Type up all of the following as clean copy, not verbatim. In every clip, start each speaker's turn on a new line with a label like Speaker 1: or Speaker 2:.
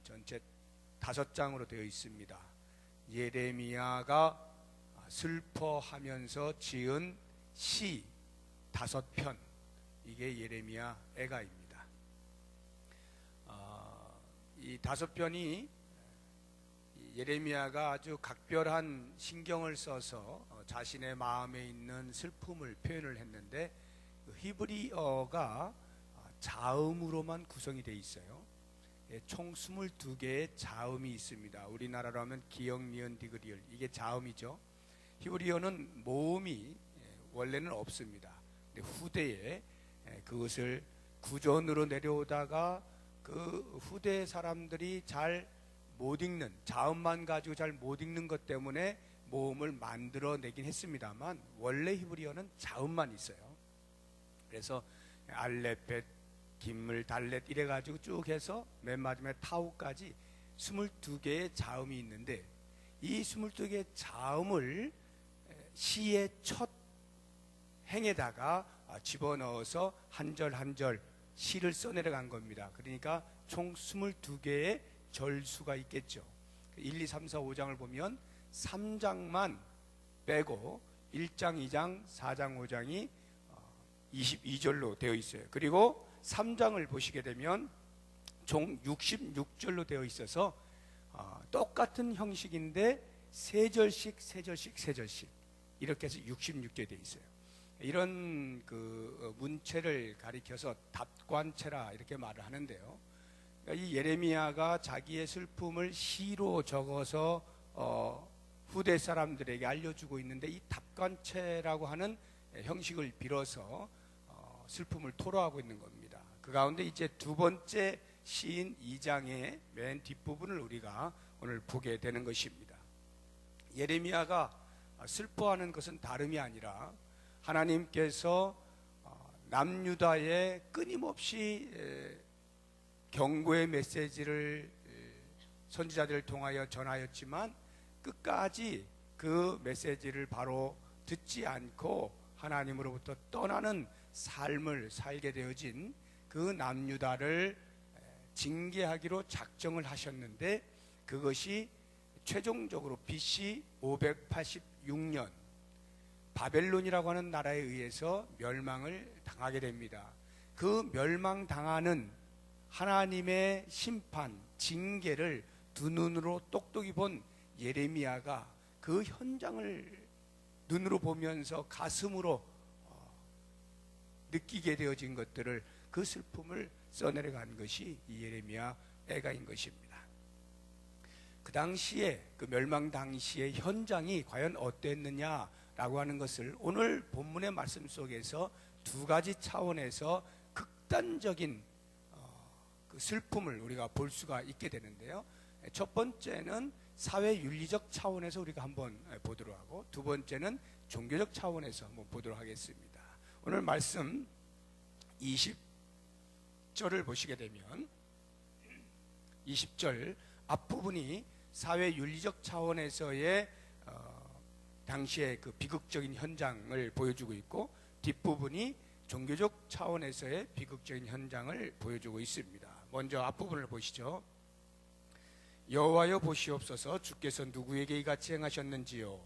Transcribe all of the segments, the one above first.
Speaker 1: 전체 5장으로 되어 있습니다. 예레미야가 슬퍼하면서 지은 시 5편, 이게 예레미야 애가입니다. 이 5편이 예레미야가 아주 각별한 신경을 써서 자신의 마음에 있는 슬픔을 표현을 했는데, 히브리어가 자음으로만 구성이 되어 있어요. 총 22개의 자음이 있습니다. 우리나라로 하면 기역, 니은, 디귿, 리을, 이게 자음이죠. 히브리어는 모음이 원래는 없습니다. 근데 후대에 그것을 구전으로 내려오다가 그 후대 사람들이 잘 못 읽는, 자음만 가지고 잘 못 읽는 것 때문에 모음을 만들어내긴 했습니다만, 원래 히브리어는 자음만 있어요. 그래서 알레벳, 김물, 달렛 이래가지고 쭉 해서 맨 마지막에 타우까지 22개의 자음이 있는데, 이 22개의 자음을 시의 첫 행에다가 집어넣어서 한 절 한 절 시를 써내려간 겁니다. 그러니까 총 22개의 절수가 있겠죠. 1, 2, 3, 4, 5장을 보면 3장만 빼고 1장, 2장, 4장, 5장이 22절로 되어 있어요. 그리고 3장을 보시게 되면 총 66절로 되어 있어서 똑같은 형식인데 3절씩, 3절씩, 3절씩 이렇게 해서 66절이 되어 있어요. 이런 그 문체를 가리켜서 답관체라 이렇게 말을 하는데요. 이 예레미야가 자기의 슬픔을 시로 적어서 후대 사람들에게 알려주고 있는데, 이 답관체라고 하는 형식을 빌어서 슬픔을 토로하고 있는 겁니다. 그 가운데 이제 두 번째 시인 2장의 맨 뒷부분을 우리가 오늘 보게 되는 것입니다. 예레미야가 슬퍼하는 것은 다름이 아니라 하나님께서 남유다에 끊임없이 경고의 메시지를 선지자들을 통하여 전하였지만 끝까지 그 메시지를 바로 듣지 않고 하나님으로부터 떠나는 삶을 살게 되어진 그 남유다를 징계하기로 작정을 하셨는데, 그것이 최종적으로 BC 586년 바벨론이라고 하는 나라에 의해서 멸망을 당하게 됩니다. 그 멸망당하는 하나님의 심판, 징계를 두 눈으로 똑똑히 본 예레미야가 그 현장을 눈으로 보면서 가슴으로 느끼게 되어진 것들을, 그 슬픔을 써내려간 것이 이 예레미야 애가인 것입니다. 그 당시에, 그 멸망 당시의 현장이 과연 어땠느냐라고 하는 것을 오늘 본문의 말씀 속에서 두 가지 차원에서 극단적인 그 슬픔을 우리가 볼 수가 있게 되는데요. 첫 번째는 사회윤리적 차원에서 우리가 한번 보도록 하고, 두 번째는 종교적 차원에서 한번 보도록 하겠습니다. 오늘 말씀 20절을 보시게 되면 20절 앞부분이 사회윤리적 차원에서의 당시의 그 비극적인 현장을 보여주고 있고, 뒷부분이 종교적 차원에서의 비극적인 현장을 보여주고 있습니다. 먼저 앞부분을 보시죠. 여호와여 보시옵소서, 주께서 누구에게 이같이 행하셨는지요.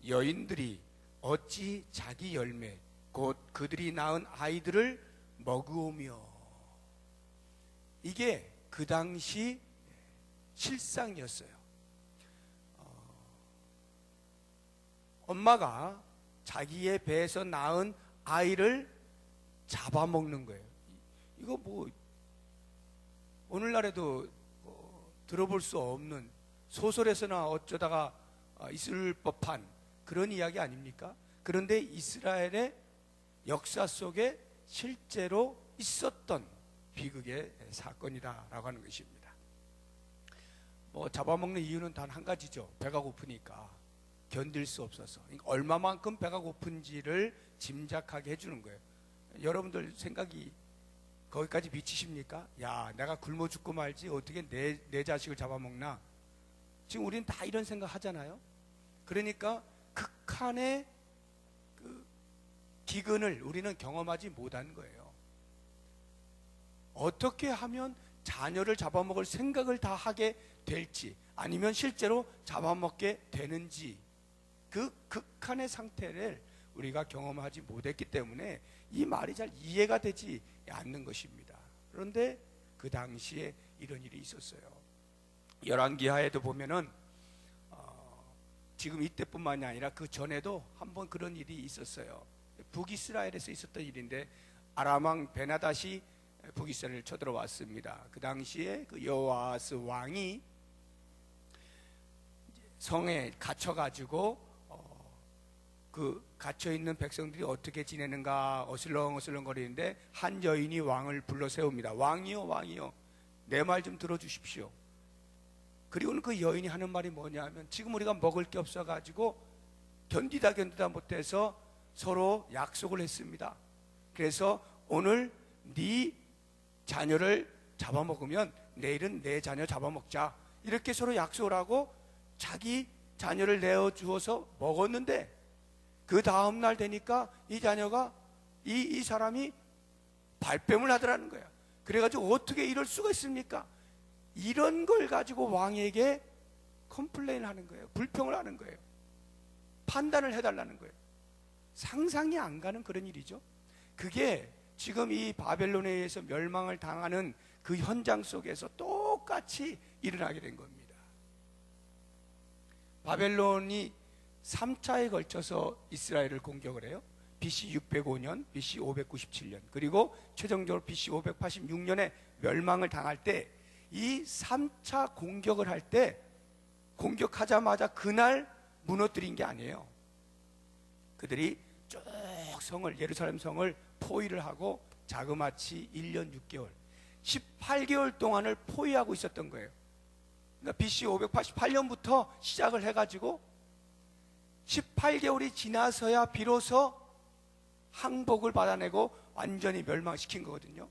Speaker 1: 여인들이 어찌 자기 열매 곧 그들이 낳은 아이들을 먹으오며. 이게 그 당시 실상이었어요. 엄마가 자기의 배에서 낳은 아이를 잡아먹는 거예요. 이거 뭐 오늘날에도 들어볼 수 없는, 소설에서나 어쩌다가 있을 법한 그런 이야기 아닙니까? 그런데 이스라엘의 역사 속에 실제로 있었던 비극의 사건이다라고 하는 것입니다. 뭐 잡아먹는 이유는 단 한 가지죠. 배가 고프니까, 견딜 수 없어서. 얼마만큼 배가 고픈지를 짐작하게 해주는 거예요. 여러분들 생각이 거기까지 미치십니까? 야, 내가 굶어 죽고 말지 어떻게 내 자식을 잡아먹나? 지금 우리는 다 이런 생각 하잖아요. 그러니까 극한의 그 기근을 우리는 경험하지 못한 거예요. 어떻게 하면 자녀를 잡아먹을 생각을 다 하게 될지, 아니면 실제로 잡아먹게 되는지, 그 극한의 상태를 우리가 경험하지 못했기 때문에 이 말이 잘 이해가 되지 않는 것입니다. 그런데 그 당시에 이런 일이 있었어요. 열왕기하에도 보면은 지금 이때뿐만이 아니라 그 전에도 한번 그런 일이 있었어요. 북이스라엘에서 있었던 일인데, 아람왕 베나닷이 북이스라엘을 쳐들어왔습니다. 그 당시에 그 여호아스 왕이 성에 갇혀가지고 그 갇혀있는 백성들이 어떻게 지내는가 어슬렁어슬렁 거리는데, 한 여인이 왕을 불러 세웁니다. 왕이요, 왕이요, 내 말 좀 들어주십시오. 그리고는 그 여인이 하는 말이 뭐냐 하면, 지금 우리가 먹을 게 없어가지고 견디다 못해서 서로 약속을 했습니다. 그래서 오늘 네 자녀를 잡아먹으면 내일은 내 자녀 잡아먹자, 이렇게 서로 약속을 하고 자기 자녀를 내어주어서 먹었는데, 그 다음날 되니까 이 자녀가 이 사람이 발뺌을 하더라는 거야. 그래가지고 어떻게 이럴 수가 있습니까? 이런 걸 가지고 왕에게 컴플레인을 하는 거예요. 불평을 하는 거예요. 판단을 해달라는 거예요. 상상이 안 가는 그런 일이죠. 그게 지금 이 바벨론에 의해서 멸망을 당하는 그 현장 속에서 똑같이 일어나게 된 겁니다. 바벨론이 3차에 걸쳐서 이스라엘을 공격을 해요. BC 605년, BC 597년, 그리고 최종적으로 BC 586년에 멸망을 당할 때, 이 3차 공격을 할 때 공격하자마자 그날 무너뜨린 게 아니에요. 그들이 쭉 성을, 예루살렘 성을 포위를 하고 자그마치 1년 6개월 18개월 동안을 포위하고 있었던 거예요. 그러니까 BC 588년부터 시작을 해가지고 18개월이 지나서야 비로소 항복을 받아내고 완전히 멸망시킨 거거든요.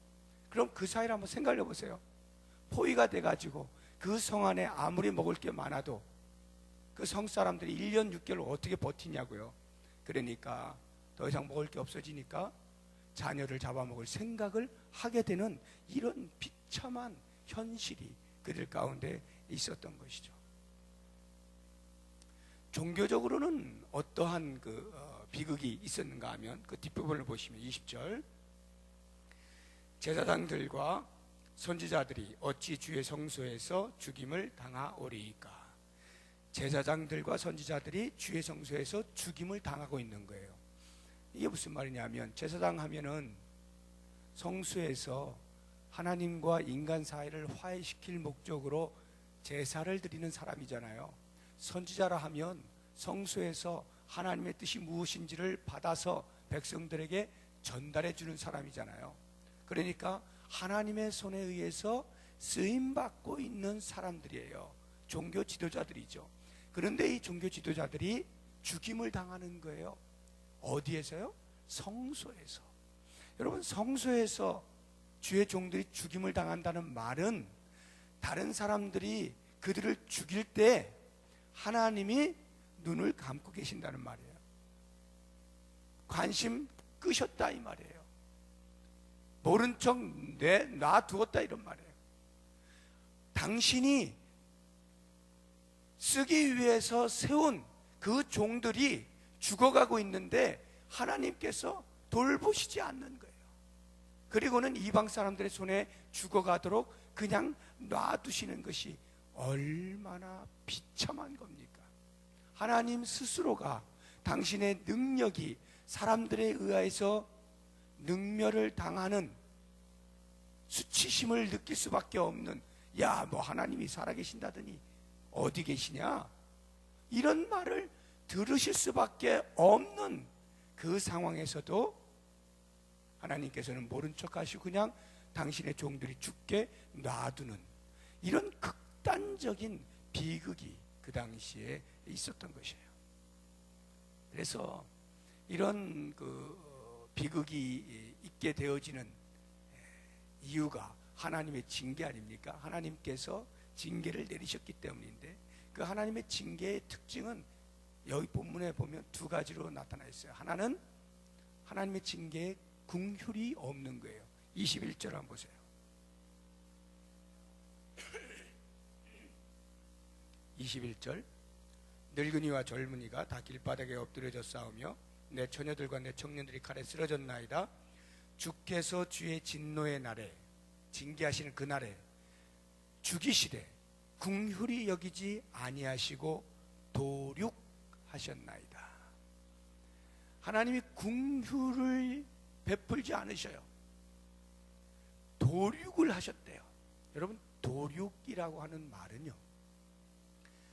Speaker 1: 그럼 그 사이를 한번 생각해 보세요. 포위가 돼가지고 그 성 안에 아무리 먹을 게 많아도 그 성 사람들이 1년 6개월 어떻게 버티냐고요. 그러니까 더 이상 먹을 게 없어지니까 자녀를 잡아먹을 생각을 하게 되는 이런 비참한 현실이 그들 가운데 있었던 것이죠. 종교적으로는 어떠한 비극이 있었는가 하면, 그 뒷부분을 보시면 20절, 제사장들과 선지자들이 어찌 주의 성소에서 죽임을 당하오리이까. 제사장들과 선지자들이 주의 성소에서 죽임을 당하고 있는 거예요. 이게 무슨 말이냐면, 제사장 하면은 성소에서 하나님과 인간 사이를 화해시킬 목적으로 제사를 드리는 사람이잖아요. 선지자라 하면 성소에서 하나님의 뜻이 무엇인지를 받아서 백성들에게 전달해 주는 사람이잖아요. 그러니까 하나님의 손에 의해서 쓰임받고 있는 사람들이에요. 종교 지도자들이죠. 그런데 이 종교 지도자들이 죽임을 당하는 거예요. 어디에서요? 성소에서. 여러분, 성소에서 주의 종들이 죽임을 당한다는 말은 다른 사람들이 그들을 죽일 때 하나님이 눈을 감고 계신다는 말이에요. 관심 끄셨다 이 말이에요. 모른 척 놔두었다 이런 말이에요. 당신이 쓰기 위해서 세운 그 종들이 죽어가고 있는데 하나님께서 돌보시지 않는 거예요. 그리고는 이방 사람들의 손에 죽어가도록 그냥 놔두시는 것이 얼마나 비참한 겁니까? 하나님 스스로가 당신의 능력이 사람들에 의해서 능멸을 당하는 수치심을 느낄 수밖에 없는, 야, 뭐 하나님이 살아계신다더니 어디 계시냐, 이런 말을 들으실 수밖에 없는 그 상황에서도 하나님께서는 모른 척 하시고 그냥 당신의 종들이 죽게 놔두는 이런 극단적인 비극이 그 당시에 있었던 것이에요. 그래서 이런 비극이 있게 되어지는 이유가 하나님의 징계 아닙니까? 하나님께서 징계를 내리셨기 때문인데, 그 하나님의 징계의 특징은 여기 본문에 보면 두 가지로 나타나 있어요. 하나는 하나님의 징계에 긍휼이 없는 거예요. 21절 한번 보세요. 21절 늙은이와 젊은이가 다 길바닥에 엎드려져 싸우며 내 처녀들과 내 청년들이 칼에 쓰러졌나이다. 주께서 주의 진노의 날에 징계하시는 그날에 죽이시되 긍휼히 여기지 아니하시고 도륙하셨나이다. 하나님이 긍휼을 베풀지 않으셔요. 도륙을 하셨대요. 여러분, 도륙이라고 하는 말은요,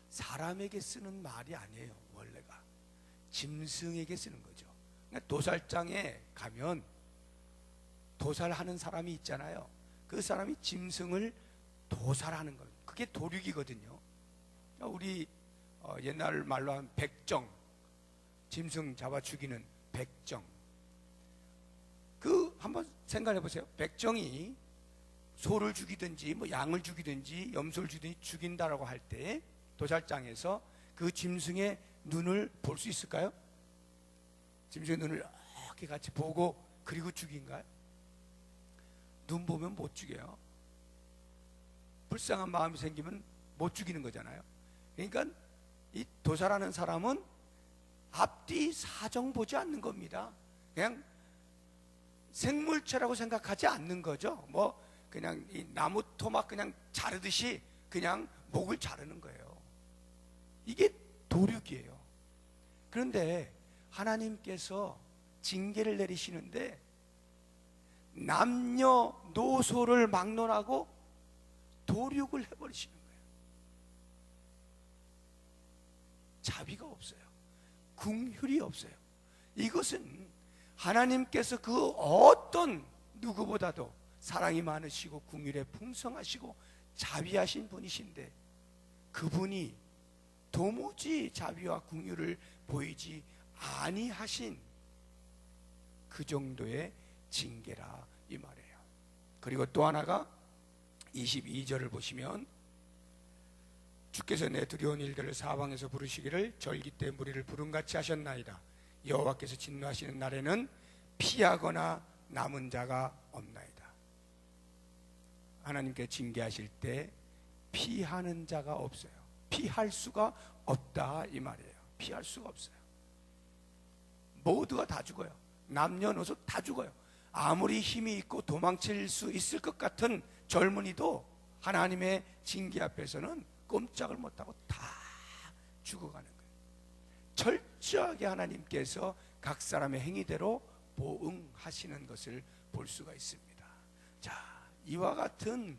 Speaker 1: 사람에게 쓰는 말이 아니에요. 원래가 짐승에게 쓰는 거죠. 그러니까 도살장에 가면 도살하는 사람이 있잖아요. 그 사람이 짐승을 도살하는 것, 그게 도륙이거든요. 우리 옛날 말로 하면 백정, 짐승 잡아 죽이는 백정. 그 한번 생각해 보세요. 백정이 소를 죽이든지 뭐 양을 죽이든지 염소를 죽이든지 죽인다라고 할 때 도살장에서 그 짐승의 눈을 볼 수 있을까요? 짐승의 눈을 이렇게 같이 보고 그리고 죽인가요? 눈 보면 못 죽여요. 불쌍한 마음이 생기면 못 죽이는 거잖아요. 그러니까 이 도살하는 사람은 앞뒤 사정 보지 않는 겁니다. 그냥 생물체라고 생각하지 않는 거죠. 뭐 그냥 이 나무 토막 그냥 자르듯이 그냥 목을 자르는 거예요. 이게 도륙이에요. 그런데 하나님께서 징계를 내리시는데 남녀노소를 막론하고 도륙을 해버리시는 거예요. 자비가 없어요. 긍휼이 없어요. 이것은 하나님께서 그 어떤 누구보다도 사랑이 많으시고 긍휼에 풍성하시고 자비하신 분이신데 그분이 도무지 자비와 긍휼을 보이지 아니하신 그 정도의 징계라 이 말이에요. 그리고 또 하나가 22절을 보시면 주께서 내 두려운 일들을 사방에서 부르시기를 절기 때 무리를 부름같이 하셨나이다. 여호와께서 진노하시는 날에는 피하거나 남은 자가 없나이다. 하나님께 징계하실 때 피하는 자가 없어요. 피할 수가 없다 이 말이에요. 피할 수가 없어요. 모두가 다 죽어요. 남녀노소 다 죽어요. 아무리 힘이 있고 도망칠 수 있을 것 같은 젊은이도 하나님의 징계 앞에서는 꼼짝을 못하고 다 죽어가는 거예요. 철저하게 하나님께서 각 사람의 행위대로 보응하시는 것을 볼 수가 있습니다. 자, 이와 같은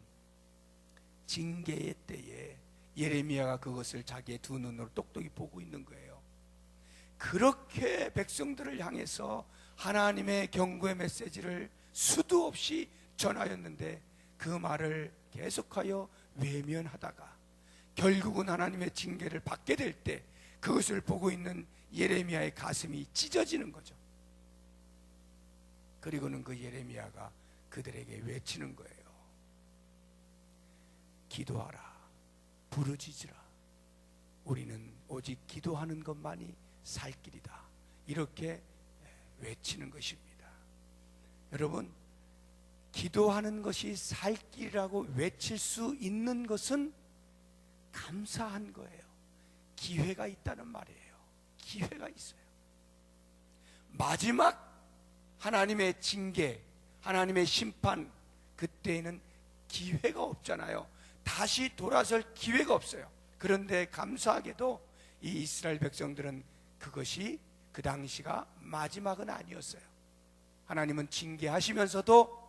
Speaker 1: 징계의 때에 예레미야가 그것을 자기의 두 눈으로 똑똑히 보고 있는 거예요. 그렇게 백성들을 향해서 하나님의 경고의 메시지를 수도 없이 전하였는데 그 말을 계속하여 외면하다가 결국은 하나님의 징계를 받게 될 때 그것을 보고 있는 예레미야의 가슴이 찢어지는 거죠. 그리고는 그 예레미야가 그들에게 외치는 거예요. 기도하라, 부르짖으라. 우리는 오직 기도하는 것만이 살 길이다. 이렇게 외치는 것입니다. 여러분, 기도하는 것이 살 길이라고 외칠 수 있는 것은 감사한 거예요. 기회가 있다는 말이에요. 기회가 있어요. 마지막 하나님의 징계, 하나님의 심판, 그때에는 기회가 없잖아요. 다시 돌아설 기회가 없어요. 그런데 감사하게도 이 이스라엘 백성들은 그것이 그 당시가 마지막은 아니었어요. 하나님은 징계하시면서도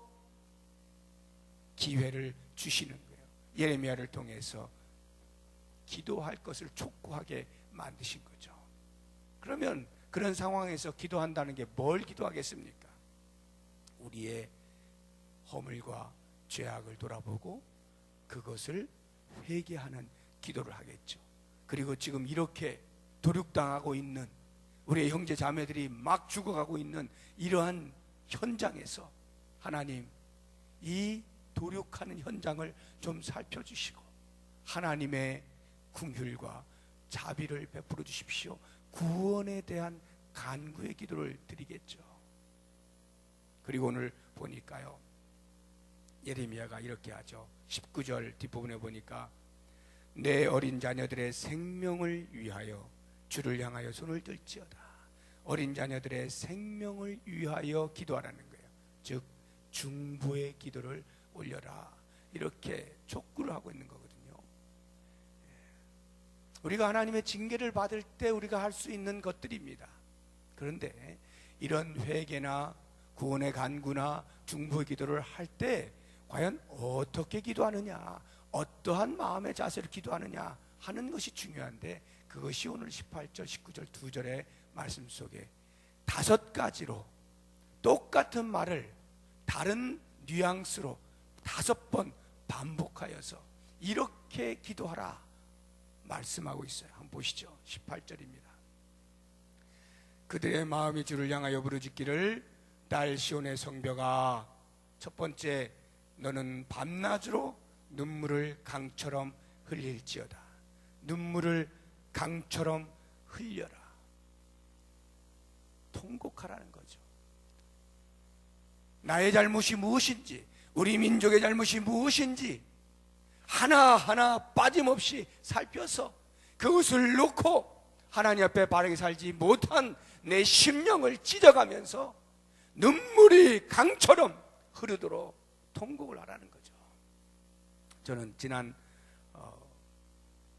Speaker 1: 기회를 주시는 거예요. 예레미야를 통해서 기도할 것을 촉구하게 만드신 거죠. 그러면 그런 상황에서 기도한다는 게 뭘 기도하겠습니까? 우리의 허물과 죄악을 돌아보고 그것을 회개하는 기도를 하겠죠. 그리고 지금 이렇게 도륙당하고 있는 우리의 형제 자매들이 막 죽어가고 있는 이러한 현장에서 하나님, 이 도륙하는 현장을 좀 살펴주시고 하나님의 긍휼과 자비를 베풀어 주십시오. 구원에 대한 간구의 기도를 드리겠죠. 그리고 오늘 보니까요, 예레미야가 이렇게 하죠. 19절 뒷부분에 보니까 내 어린 자녀들의 생명을 위하여 주를 향하여 손을 들지어다. 어린 자녀들의 생명을 위하여 기도하라는 거예요. 즉 중보의 기도를 올려라, 이렇게 촉구를 하고 있는 거거든요. 우리가 하나님의 징계를 받을 때 우리가 할 수 있는 것들입니다. 그런데 이런 회개나 구원의 간구나 중보의 기도를 할 때 과연 어떻게 기도하느냐, 어떠한 마음의 자세로 기도하느냐 하는 것이 중요한데, 그것이 오늘 18절, 19절 두 절의 말씀 속에 5가지로 똑같은 말을 다른 뉘앙스로 5번 반복하여서 이렇게 기도하라 말씀하고 있어요. 한번 보시죠. 18절입니다. 그들의 마음이 주를 향하여 부르짖기를 딸 시온의 성벽아, 첫 번째, 너는 밤낮으로 눈물을 강처럼 흘릴지어다. 눈물을 강처럼 흘려라. 통곡하라는 거죠. 나의 잘못이 무엇인지, 우리 민족의 잘못이 무엇인지 하나하나 빠짐없이 살펴서 그것을 놓고 하나님 앞에 바르게 살지 못한 내 심령을 찢어가면서 눈물이 강처럼 흐르도록 통곡을 하라는 거죠. 저는 지난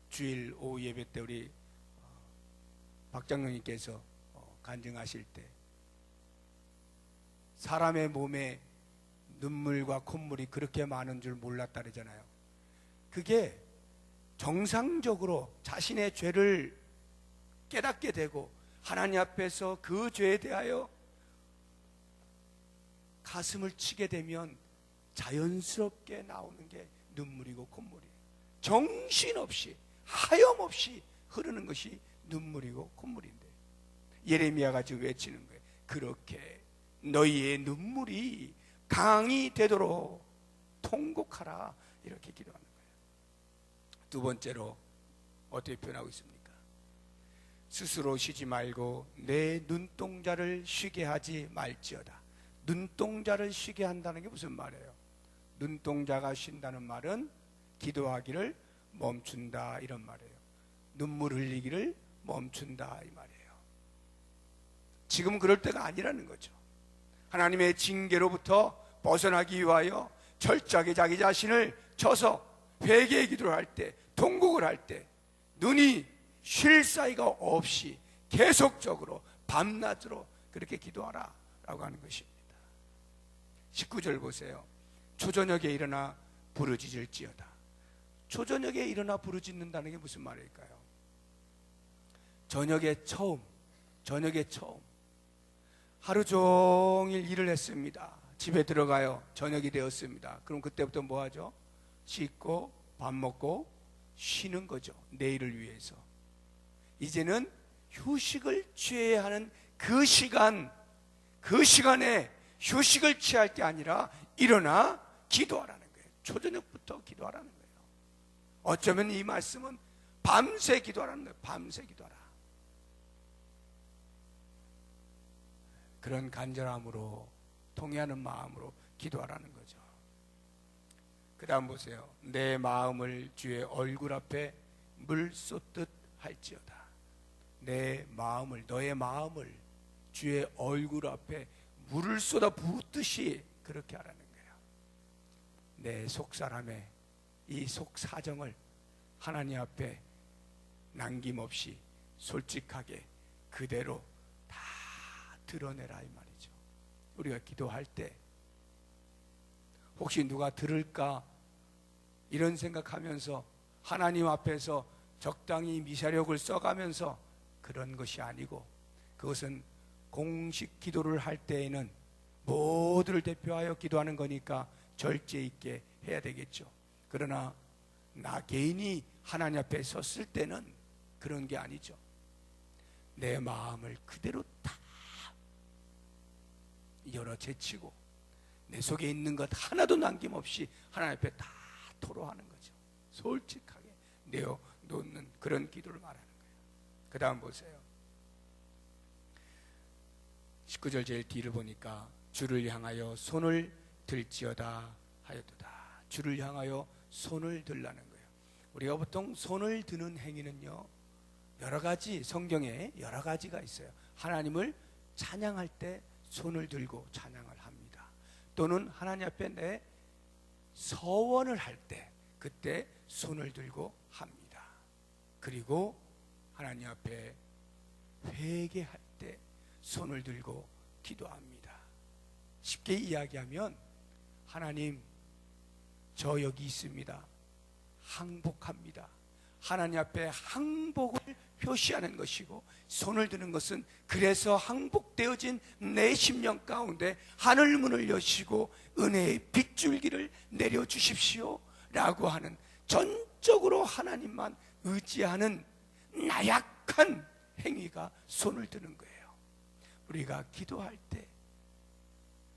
Speaker 1: 주일 오후 예배 때 우리 박 장로님께서 간증하실 때 사람의 몸에 눈물과 콧물이 그렇게 많은 줄 몰랐다 그러잖아요. 그게 정상적으로 자신의 죄를 깨닫게 되고 하나님 앞에서 그 죄에 대하여 가슴을 치게 되면 자연스럽게 나오는 게 눈물이고 콧물이에요. 정신없이 하염없이 흐르는 것이 눈물이고 콧물인데, 예레미야가 지금 외치는 거예요. 그렇게 너희의 눈물이 강이 되도록 통곡하라, 이렇게 기도하는 거예요. 두 번째로 어떻게 표현하고 있습니까? 스스로 쉬지 말고 내 눈동자를 쉬게 하지 말지어다. 눈동자를 쉬게 한다는 게 무슨 말이에요? 눈동자가 쉰다는 말은 기도하기를 멈춘다, 이런 말이에요. 눈물 흘리기를 멈춘다, 이 말이에요. 지금 그럴 때가 아니라는 거죠. 하나님의 징계로부터 벗어나기 위하여 철저하게 자기 자신을 쳐서 회개의 기도를 할 때, 통곡을 할 때 눈이 쉴 사이가 없이 계속적으로 밤낮으로 그렇게 기도하라 라고 하는 것입니다. 19절 보세요. 초저녁에 일어나 부르짖을지어다. 초저녁에 일어나 부르짖는다는 게 무슨 말일까요? 저녁에 처음 하루 종일 일을 했습니다. 집에 들어가요. 저녁이 되었습니다. 그럼 그때부터 뭐 하죠? 씻고 밥 먹고 쉬는 거죠. 내일을 위해서. 이제는 휴식을 취해야 하는 그 시간에 휴식을 취할 게 아니라 일어나 기도하라는 거예요. 초저녁부터 기도하라는 거예요. 어쩌면 이 말씀은 밤새 기도하라는 거예요. 밤새 기도하라. 그런 간절함으로, 통회하는 마음으로 기도하라는 거죠. 그 다음 보세요. 내 마음을 주의 얼굴 앞에 물 쏟듯 할지어다. 내 마음을, 너의 마음을 주의 얼굴 앞에 물을 쏟아 붓듯이 그렇게 하라는 거예요. 내 속사람의 이 속사정을 하나님 앞에 남김없이 솔직하게 그대로 다 드러내라, 이 말이죠. 우리가 기도할 때 혹시 누가 들을까 이런 생각하면서 하나님 앞에서 적당히 미사력을 써가면서 그런 것이 아니고, 그것은 공식 기도를 할 때에는 모두를 대표하여 기도하는 거니까 절제 있게 해야 되겠죠. 그러나 나 개인이 하나님 앞에 섰을 때는 그런 게 아니죠. 내 마음을 그대로 다 열어 제치고 내 속에 있는 것 하나도 남김없이 하나님 앞에 다 토로하는 거죠. 솔직하게 내어놓는 그런 기도를 말하는 거예요. 그 다음 보세요. 19절 제일 뒤를 보니까 주를 향하여 손을 들지어다 하였도다. 주를 향하여 손을 들라는 거예요. 우리가 보통 손을 드는 행위는요, 여러 가지, 성경에 여러 가지가 있어요. 하나님을 찬양할 때 손을 들고 찬양을 합니다. 또는 하나님 앞에 내 서원을 할 때 그때 손을 들고 합니다. 그리고 하나님 앞에 회개할 때 손을 들고 기도합니다. 쉽게 이야기하면, 하나님, 저 여기 있습니다. 항복합니다. 하나님 앞에 항복을 표시하는 것이고, 손을 드는 것은 그래서 항복되어진 내 심령 가운데 하늘문을 여시고 은혜의 빗줄기를 내려주십시오 라고 하는, 전적으로 하나님만 의지하는 나약한 행위가 손을 드는 거예요. 우리가 기도할 때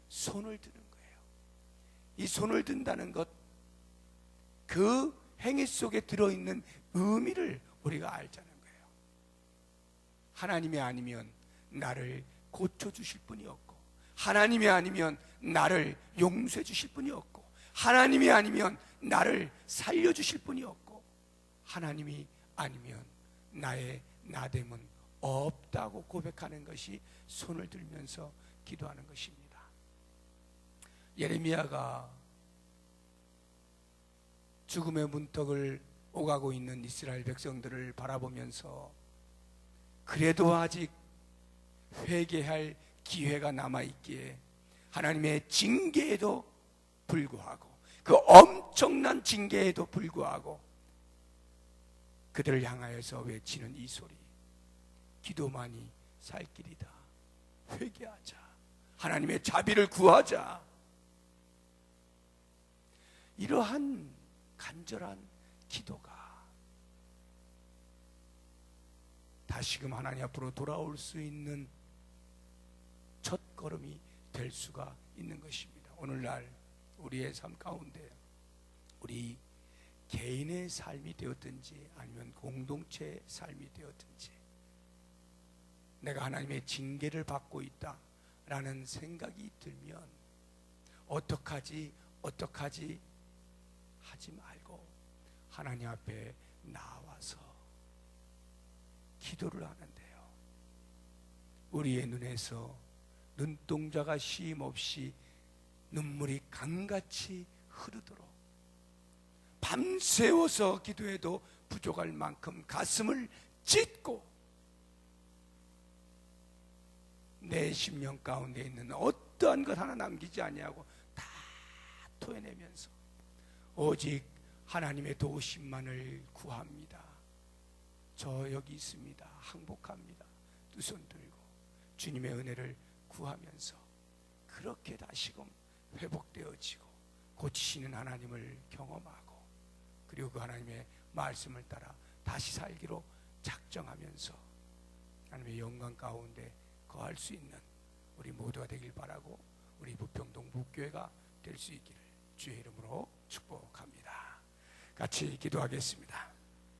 Speaker 1: 손을 드는 거예요. 이 손을 든다는 것, 그 행위 속에 들어있는 의미를 우리가 알자는 거예요. 하나님이 아니면 나를 고쳐주실 분이 없고, 하나님이 아니면 나를 용서해 주실 분이 없고, 하나님이 아니면 나를 살려주실 분이 없고, 하나님이 아니면 나의 나됨은 없다고 고백하는 것이 손을 들면서 기도하는 것입니다. 예레미야가 죽음의 문턱을 오가고 있는 이스라엘 백성들을 바라보면서, 그래도 아직 회개할 기회가 남아있기에 하나님의 징계에도 불구하고, 그 엄청난 징계에도 불구하고 그들을 향하여서 외치는 이 소리, 기도만이 살 길이다. 회개하자. 하나님의 자비를 구하자. 이러한 간절한 기도가 다시금 하나님 앞으로 돌아올 수 있는 첫 걸음이 될 수가 있는 것입니다. 오늘날 우리의 삶 가운데, 우리 개인의 삶이 되었든지 아니면 공동체의 삶이 되었든지, 내가 하나님의 징계를 받고 있다라는 생각이 들면 어떡하지 하지 말고 하나님 앞에 나와서 기도를 하는데요, 우리의 눈에서 눈동자가 쉼 없이 눈물이 강같이 흐르도록, 밤새워서 기도해도 부족할 만큼 가슴을 찢고 내 심령 가운데 있는 어떠한 것 하나 남기지 아니하고 다 토해내면서 오직 하나님의 도우심만을 구합니다. 저 여기 있습니다. 항복합니다. 두 손 들고 주님의 은혜를 구하면서 그렇게 다시금 회복되어지고 고치시는 하나님을 경험하고, 그리고 그 하나님의 말씀을 따라 다시 살기로 작정하면서 하나님의 영광 가운데 거할 수 있는 우리 모두가 되길 바라고, 우리 부평동 북교회가 될 수 있기를 주의 이름으로 축복합니다. 같이 기도하겠습니다.